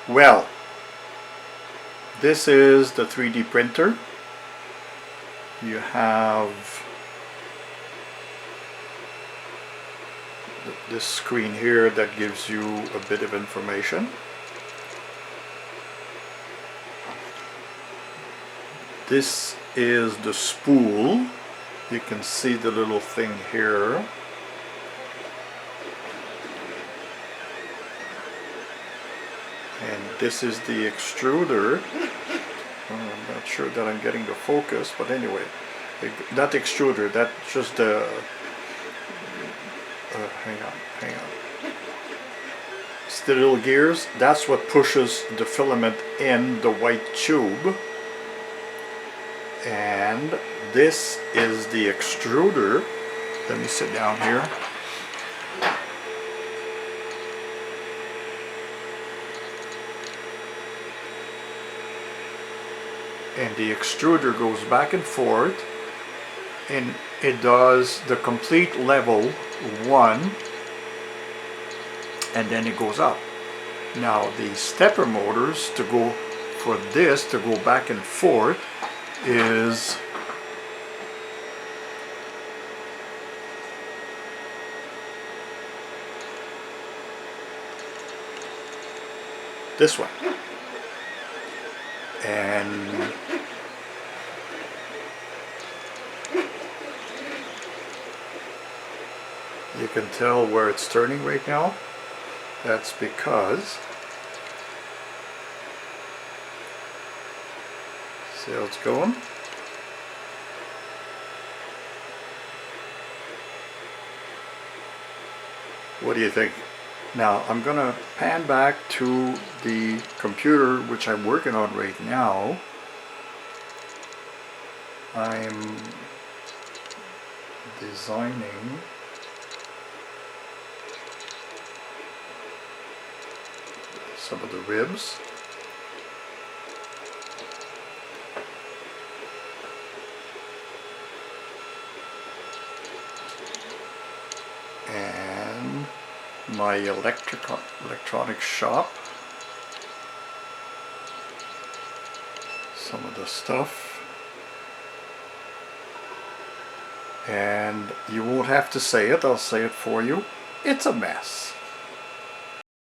Well, this is the 3D printer. You have this screen here that gives you a bit of information. This is the spool. You can see the little thing here. And this is the extruder. I'm not sure that I'm getting the focus, but anyway, that extruder, that's just the hang on. It's the little gears. That's what pushes the filament in the white tube. And this is the extruder. Let me sit down here. And the extruder goes back and forth, and it does the complete level 1, and then it goes up. Now the stepper motors to go for this to go back and forth is this one. And you can tell where it's turning right now. That's because, see how it's going? What do you think? Now I'm gonna pan back to the computer which I'm working on right now. I'm designing some of the ribs. And my electronic shop. Some of the stuff. And you won't have to say it, I'll say it for you. It's a mess.